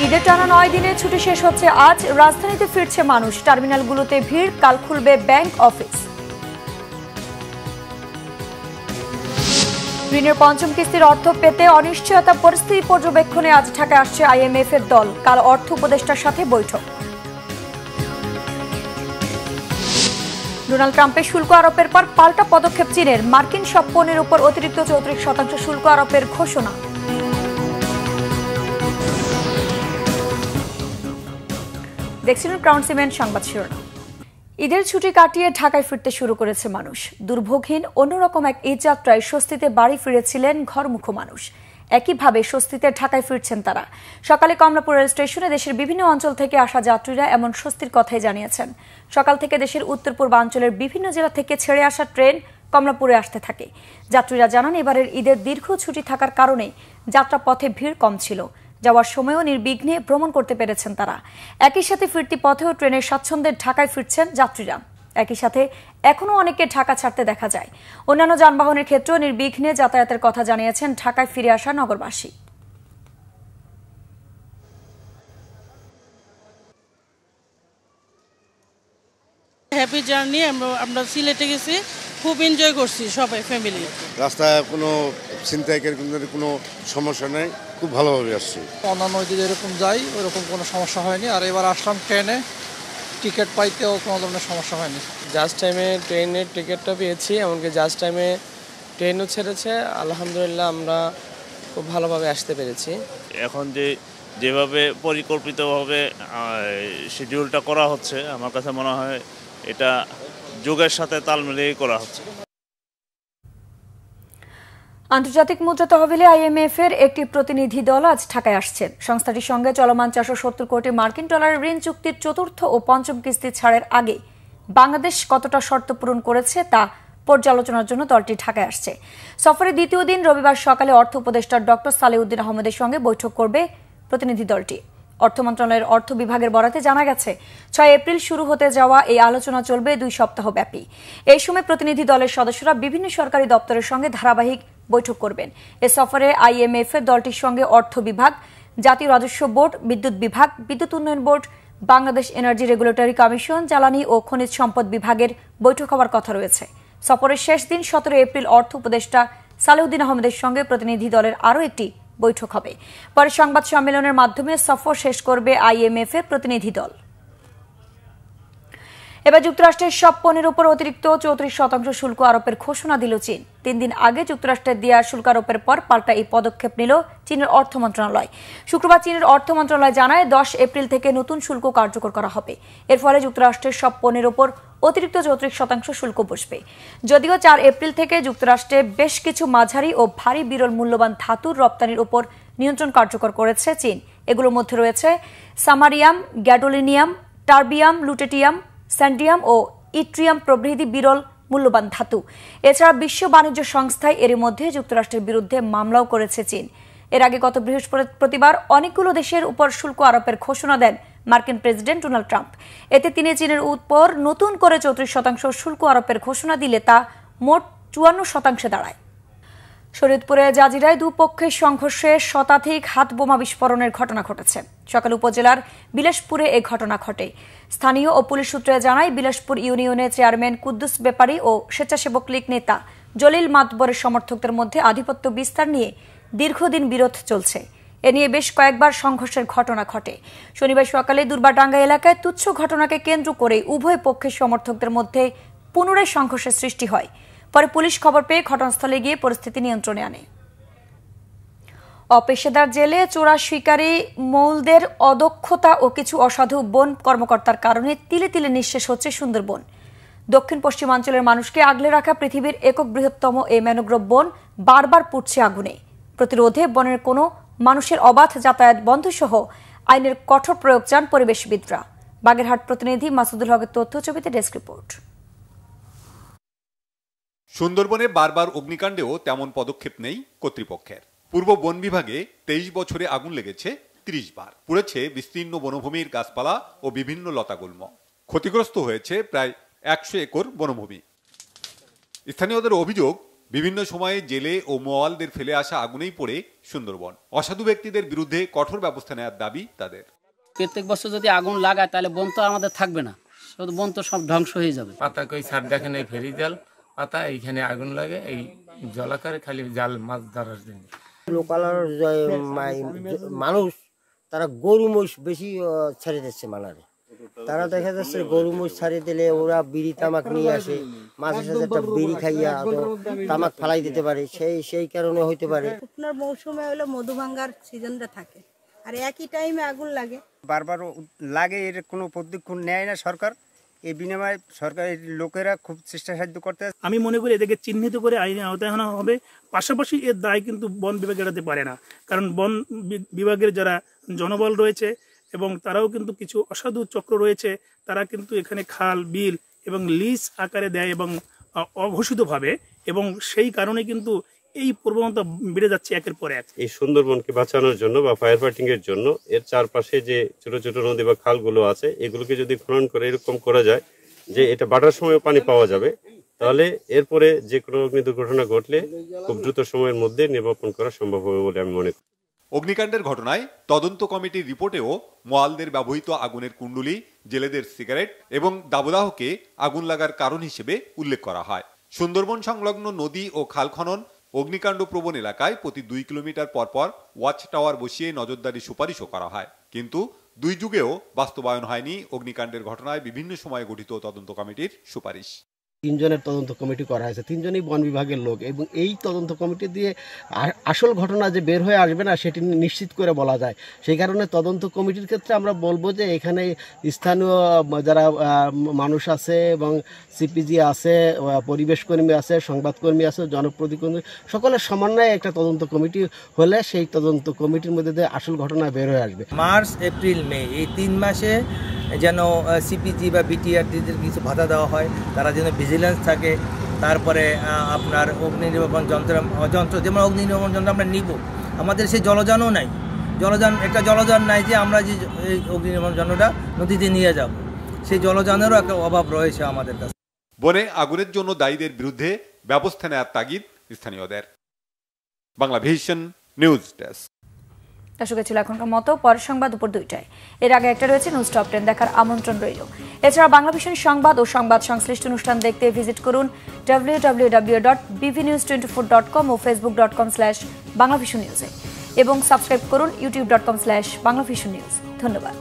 ঈদের টানা 9 দিনের ছুটি শেষ হচ্ছে আজ। রাজধানীতে ফিরছে মানুষ, টার্মিনালগুলোতে ভিড়, কাল খুলবে ব্যাংক অফিস। ঋণের পঞ্চম কিস্তির অর্থ পেতে অনিশ্চয়তা পরিস্থিতি পর্যবেক্ষণে আজ ঢাকায় আসছে IMF এর দল। কাল অর্থ উপদেষ্টার সাথে বৈঠক। ডোনাল্ড ট্রাম্পের শুল্ক আরোপের পর পাল্টা পদক্ষেপ চীনের, মার্কিন সব পণ্যের উপর অতিরিক্ত 34% শুল্ক আরোপের ঘোষণা। দেখছিলেন ক্রাউন সিমেন্ট সংবাদ শিরোনাম। ঈদের ছুটি কাটিয়ে ঢাকায় ফিরতে শুরু করেছে মানুষ। দুর্ভোগহীন অন্যরকম এক ঈদ যাত্রায় স্বস্তিতে বাড়ি ফিরেছিলেন ঘরমুখো মানুষ। একইভাবে স্বস্তিতে ঢাকায় ফিরছেন তারা। সকালে কমলাপুর রেল স্টেশনে দেশের বিভিন্ন অঞ্চল থেকে আসা যাত্রীরা এমন স্বস্তির কথাই জানিয়েছেন। সকাল থেকে দেশের উত্তর পূর্বাঞ্চলের বিভিন্ন জেলা থেকে ছেড়ে আসা ট্রেন কমলাপুরে আসতে থাকে। যাত্রীরা জানান, এবারের ঈদের দীর্ঘ ছুটি থাকার কারণে যাত্রাপথে ভিড় কম ছিল। যাওয়ার সময়ও নির্বিঘ্নে ভ্রমণ করতে পেরেছেন তারা। একই সাথে ফিরতি পথেও ট্রেনের স্বাচ্ছন্দ্যে ঢাকায় ফিরছেন যাত্রীরা। একই সাথে এখনও অনেককে ঢাকা ছাড়তে দেখা যায়। অন্যান্য যানবাহনের ক্ষেত্রেও নির্বিঘ্নে যাতায়াতের কথা জানিয়েছেন ঢাকায় ফিরে আসা নগরবাসী। Happy journey. আমরা সিলেটে গেছি, খুব এনজয় করছি সবাই ফ্যামিলি। রাস্তায় কোনো ছিনতাইয়ের কোনো সমস্যা নেই, খুব ভালোভাবে আসছি। অন্যান্য দিন এরকম যাই ওরকম কোনো সমস্যা হয়নি। আর এবার আসলাম ট্রেনে, টিকিট পাইতেও কোনো ধরনের সমস্যা হয়নি। জাস্ট টাইমে ট্রেনের টিকিটটা পেয়েছি, এমনকি জাস্ট টাইমে ট্রেনও ছেড়েছে। আলহামদুলিল্লাহ আমরা খুব ভালোভাবে আসতে পেরেছি। এখন যেভাবে পরিকল্পিতভাবে শিডিউলটা করা হচ্ছে, আমার কাছে মনে হয় এটা যুগের সাথে তাল মিলিয়ে করা হচ্ছে। আন্তর্জাতিক মুদ্রা তহবিলে IMF এর একটি প্রতিনিধি দল আজ ঢাকায় আসছেন। সংস্থাটির সঙ্গে চলমান 470 কোটি মার্কিন ডলারের ঋণ চুক্তির চতুর্থ ও পঞ্চম কিস্তি ছাড়ের আগে বাংলাদেশ কতটা শর্ত পূরণ করেছে তা পর্যালোচনার জন্য দলটি ঢাকায় আসছে। সফরের দ্বিতীয় দিন রবিবার সকালে অর্থ উপদেষ্টা ডক্টর সালেউদ্দিন আহমেদের সঙ্গে বৈঠক করবে প্রতিনিধি দলটি। অর্থ মন্ত্রণালয়ের অর্থ বিভাগের বরাতে জানা গেছে, 6 এপ্রিল শুরু হতে যাওয়া এই আলোচনা চলবে 2 সপ্তাহ ব্যাপী। এই সময় প্রতিনিধি দলের সদস্যরা বিভিন্ন সরকারি দপ্তরের সঙ্গে ধারাবাহিক বৈঠক করবেন। এ সফরে IMF এর দলটির সঙ্গে অর্থ বিভাগ, জাতীয় রাজস্ব বোর্ড, বিদ্যুৎ বিভাগ, বিদ্যুৎ উন্নয়ন board, Bangladesh energy regulatory commission, জ্বালানি ও খনিজ সম্পদ বিভাগের বৈঠক হওয়ার কথা রয়েছে। সফরের শেষ দিন 17 এপ্রিল অর্থ উপদেষ্টা সালেউদ্দিন আহমেদের সঙ্গে প্রতিনিধি দলের আরও একটি বৈঠক হবে। পরে সংবাদ সম্মেলনের মাধ্যমে সফর শেষ করবে IMF এর প্রতিনিধি দল। এবার যুক্তরাষ্ট্রের সব পণ্যের উপর অতিরিক্ত 34% শুল্ক আরোপের ঘোষণা দিল চীন। 3 দিন আগে যুক্তরাষ্ট্রের দেয়া শুল্ক আরোপের পর পাল্টা এই পদক্ষেপ নিল চীনের অর্থ মন্ত্রণালয়। শুক্রবার চীনের অর্থ মন্ত্রণালয় জানায়, 10 এপ্রিল থেকে নতুন শুল্ক কার্যকর করা হবে। এর ফলে যুক্তরাষ্ট্রের সব পণ্যের উপর অতিরিক্ত 34% শুল্ক বসবে। যদিও 4 এপ্রিল থেকে যুক্তরাষ্ট্রে বেশ কিছু মাঝারি ও ভারী বিরল মূল্যবান ধাতুর রপ্তানির উপর নিয়ন্ত্রণ কার্যকর করেছে চীন। এগুলোর মধ্যে রয়েছে সামারিয়াম, গ্যাডোলিনিয়াম, টার্বিয়াম, লুটেটিয়াম, স্যান্ডিয়াম ও ইট্রিয়াম প্রভৃতি বিরল মূল্যবান ধাতু। এছাড়া বিশ্ব বাণিজ্য সংস্থায় এর মধ্যে যুক্তরাষ্ট্রের বিরুদ্ধে মামলাও করেছে চীন। এর আগে গত বৃহস্পতিবার অনেকগুলো দেশের উপর শুল্ক আরোপের ঘোষণা দেন মার্কিন প্রেসিডেন্ট ডোনাল্ড ট্রাম্প। এতে তিনি চীনের উপর নতুন করে 34% শুল্ক আরোপের ঘোষণা দিলে তা মোট 54% দাঁড়ায়। শরীয়তপুরে জাজিরায় দুপক্ষের সংঘর্ষে শতাধিক হাত বোমা বিস্ফোরণের ঘটনা ঘটেছে। সকাল উপজেলার বিলাসপুরে এই ঘটনা ঘটে। স্থানীয় ও পুলিশ সূত্রে জানায়, বিলাসপুর ইউনিয়নের চেয়ারম্যান কুদ্দুস ব্যাপারী ও স্বেচ্ছাসেবক লীগ নেতা জলিল মাতবরের সমর্থকদের মধ্যে আধিপত্য বিস্তার নিয়ে দীর্ঘদিন বিরোধ চলছে। এ নিয়ে বেশ কয়েকবার সংঘর্ষের ঘটনা ঘটে। শনিবার সকালে দুর্বাডাঙ্গা এলাকায় তুচ্ছ ঘটনাকে কেন্দ্র করে উভয় পক্ষের সমর্থকদের মধ্যে পুনরায় সংঘর্ষের সৃষ্টি হয়। পরে পুলিশ খবর পেয়ে ঘটনাস্থলে গিয়ে পরিস্থিতি নিয়ন্ত্রণে আনে। অপেশাদার জেলে চোরা শিকারী মৌলদের অদক্ষতা ও কিছু অসাধু বন কর্মকর্তার কারণে তিলে তিলে নিঃশেষ হচ্ছে সুন্দরবন। দক্ষিণ পশ্চিমাঞ্চলের মানুষকে আগলে রাখা পৃথিবীর একক বৃহত্তম এই ম্যানগ্রোভ বন বারবার পুড়ছে আগুনে। প্রতিরোধে বনের কোনো মানুষের অবাধ যাতায়াত বন্ধ সহ আইনের কঠোর প্রয়োগ চান পরিবেশবিদরা। বাগেরহাট প্রতিনিধি মাসুদুল হকের তথ্যছবিতে ডেস্ক রিপোর্ট। সুন্দরবনে বারবার অগ্নিকাণ্ডেও তেমন পদক্ষেপ নেই কর্তৃপক্ষের। পূর্ব বন বিভাগে 23 বছরে আগুন লেগেছে 30 বার। পুড়েছে বিস্তীর্ণ বনভূমির গাছপালা ও বিভিন্ন লতাগুল্ম। ক্ষতিগ্রস্ত হয়েছে প্রায় 100 একর বনভূমি। স্থানীয়দের অভিযোগ, বিভিন্ন সময়ে জেলে ও মোয়ালদের ফেলে আসা আগুনেই পড়ে সুন্দরবন। অসাধু ব্যক্তিদের বিরুদ্ধে কঠোর ব্যবস্থা নেওয়ার দাবি তাদের। প্রত্যেক বছর যদি আগুন লাগায় তাহলে বন তো আমাদের থাকবে না, শুধু বন তো সব ধ্বংস হয়ে যাবে। পাতা কই ছাড় দেখেন, এই ফেরি জাল পাতা, এইখানে আগুন লাগে এই জলাকারে খালি জাল মাছ ধরার জন্য। লোকাল মানুষ তারা গরু মহিষ বেশি ছেড়ে দিচ্ছে মানারে। তারা দেখা যাচ্ছে গরু মহিষ ছাড়িয়ে দিলে ওরা বিড়ি তামাক নিয়ে আসে, মাঝে সাথে একটা বিড়ি খাইয়া তামাক ফালাই দিতে পারে, সেই কারণে হইতে পারে। আপনার মৌসুমে হলো মধু ভাঙ্গার সিজনটা থাকে আর একই টাইমে আগুন লাগে, বারবার লাগে, এর কোনো পদক্ষেপ নেয় না সরকার। এই বিনিময়ে সরকারের লোকেরা খুব চেষ্টা সাহায্য করতে। আমি মনে করি এদেরকে চিহ্নিত করে আইনের আওতায় আনা হবে। পাশাপাশি এর দায় কিন্তু বন বিভাগ এড়াতে পারে না, কারণ বন বিভাগের যারা জনবল রয়েছে এবং তারাও কিন্তু কিছু অসাধু চক্র রয়েছে, তারা কিন্তু এখানে খাল বিল এবং লিজ আকারে দেয় এবং অঘোষিতভাবে, এবং সেই কারণে কিন্তু এই প্রবণতা বেড়ে যাচ্ছে একের পর এক। এই সুন্দরবনকে বাঁচানোর জন্য বা ফায়ার ফাইটিং এর জন্য এর চারপাশে যে ছোট ছোট নদী বা খালগুলো আছে এগুলোকে যদি খনন করে এরকম করা যায় যে এটা বাটার সময় পানি পাওয়া যাবে, তাহলে এরপরে যে কোনো অগ্নি দুর্ঘটনা ঘটলে খুব দ্রুত সময়ের মধ্যে নির্বাপন করা সম্ভব হবে বলে আমি মনে করি। অগ্নিকাণ্ডের ঘটনায় তদন্ত কমিটির রিপোর্টেও মোয়ালদের ব্যবহৃত আগুনের কুণ্ডুলি, জেলেদের সিগারেট এবং দাবদাহকে আগুন লাগার কারণ হিসেবে উল্লেখ করা হয়। সুন্দরবন সংলগ্ন নদী ও খাল খনন, অগ্নিকাণ্ড প্রবণ এলাকায় প্রতি 2 কিলোমিটার পর পর ওয়াচ টাওয়ার বসিয়ে নজরদারি সুপারিশও করা হয়, কিন্তু 2 যুগেও বাস্তবায়ন হয়নি অগ্নিকাণ্ডের ঘটনায় বিভিন্ন সময়ে গঠিত তদন্ত কমিটির সুপারিশ। 3 জনের তদন্ত কমিটি করা হয়েছে, 3 জনই বন বিভাগের লোক, এবং এই তদন্ত কমিটি দিয়ে আসল ঘটনা যে বের হয়ে আসবে না সেটি নিশ্চিত করে বলা যায়। সেই কারণে তদন্ত কমিটির ক্ষেত্রে আমরা বলবো যে এখানে স্থানীয় যারা মানুষ আছে এবং সিপিজি আছে, পরিবেশ কর্মী আছে, সংবাদকর্মী আছে, জনপ্রতিনিধি, সকলের সমন্বয়ে একটা তদন্ত কমিটি হলে সেই তদন্ত কমিটির মধ্যে দিয়ে আসল ঘটনা বের হয়ে আসবে। মার্চ, এপ্রিল, মে এই 3 মাসে যেন সিপিজি বা বিটিআরটিদের কিছু ভাতা দেওয়া হয়, তারা যেন ভিজিলেন্স থাকে। তারপরে আপনার অগ্নি নির্বাপন যন্ত্র যেমন অগ্নি নির্বাপন যন্ত্র আমরা নিব, আমাদের সেই জলযানও নাই, একটা জলযান নাই যে আমরা যে এই অগ্নি নির্বাপন যন্ত্রটা নদীতে নিয়ে যাব, সেই জলযানেরও একটা অভাব রয়েছে আমাদের কাছে। বনে আগুনের জন্য দায়ীদের বিরুদ্ধে ব্যবস্থা নেওয়ার তাগিদ স্থানীয়দের। Bangla vision news desk. দর্শকের ছিল এখনকার মতো, পরের সংবাদ দুপুর 2টায়। এর আগে একটা রয়েছে নিউজ টপ 10 দেখার আমন্ত্রণ রইল। এছাড়া বাংলা ভিশন সংবাদ ও সংবাদ সংশ্লিষ্ট অনুষ্ঠান দেখতে ভিজিট করুন www.bvnews24.com ও facebook.com/banglavisionnews এবং সাবস্ক্রাইব করুন youtube.com/banglavisionnews। ধন্যবাদ।